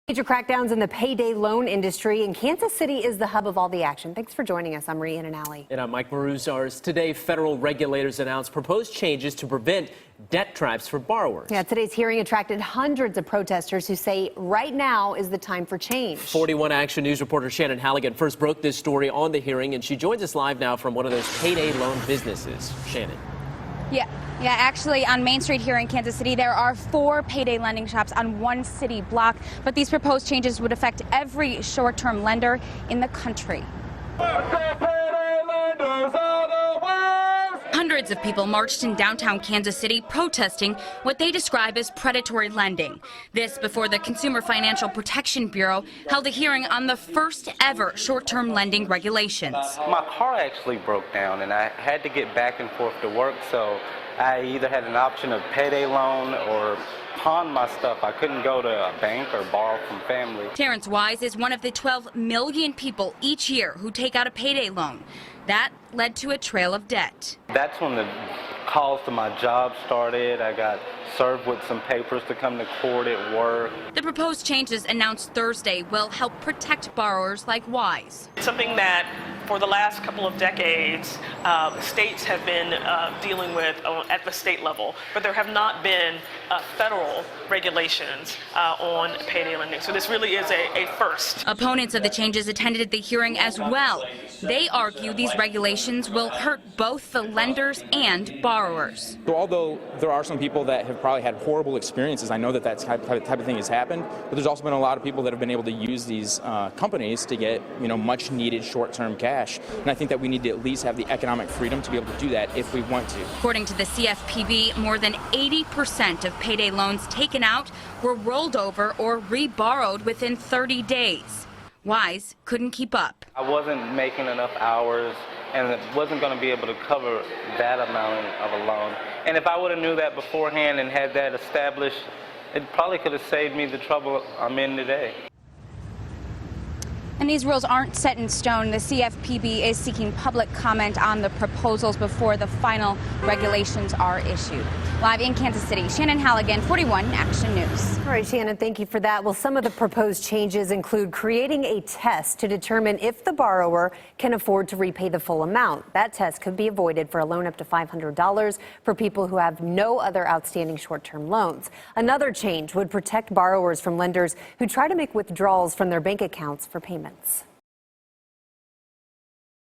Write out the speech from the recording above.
Major crackdowns in the payday loan industry, and Kansas City is the hub of all the action. Thanks for joining us. I'm Rhiannon and Allie. And I'm Mike Maruzars. Today, federal regulators announced proposed changes to prevent debt traps for borrowers. Yeah, today's hearing attracted hundreds of protesters who say right now is the time for change. 41 Action News reporter Shannon Halligan first broke this story on the hearing, and she joins us live now from one of those payday loan businesses. Shannon. Yeah, actually on Main Street here in Kansas City, there are 4 payday lending shops on one city block, but these proposed changes would affect every short-term lender in the country. Hundreds of people marched in downtown Kansas City protesting what they describe as predatory lending. This before the Consumer Financial Protection Bureau held a hearing on the first ever short-term lending regulations. My car actually broke down and I had to get back and forth to work, so I either had an option of payday loan or pawn my stuff. I couldn't go to a bank or borrow from family. Terrence Wise is one of the 12 million people each year who take out a payday loan. That led to a trail of debt. That's when the calls to my job started. I got served with some papers to come to court at work. The proposed changes announced Thursday will help protect borrowers like Wise. It's something that for the last couple of decades, states have been dealing with at the state level, but there have not been federal regulations on payday lending. So this really is a first. Opponents of the changes attended the hearing as well. They argue these regulations will hurt both the lenders and borrowers. So although there are some people that have probably had horrible experiences, I know that type of thing has happened, but there's also been a lot of people that have been able to use these companies to get much needed short-term cash. And I think that we need to at least have the economic freedom to be able to do that if we want to. According to the CFPB, more than 80% of payday loans taken out were rolled over or reborrowed within 30 days. Wise couldn't keep up. I wasn't making enough hours and wasn't going to be able to cover that amount of a loan. And if I would have knew that beforehand and had that established, it probably could have saved me the trouble I'm in today. And these rules aren't set in stone. The CFPB is seeking public comment on the proposals before the final regulations are issued. Live in Kansas City, Shannon Halligan, 41 Action News. All right, Shannon, thank you for that. Well, some of the proposed changes include creating a test to determine if the borrower can afford to repay the full amount. That test could be avoided for a loan up to $500 for people who have no other outstanding short-term loans. Another change would protect borrowers from lenders who try to make withdrawals from their bank accounts for payments.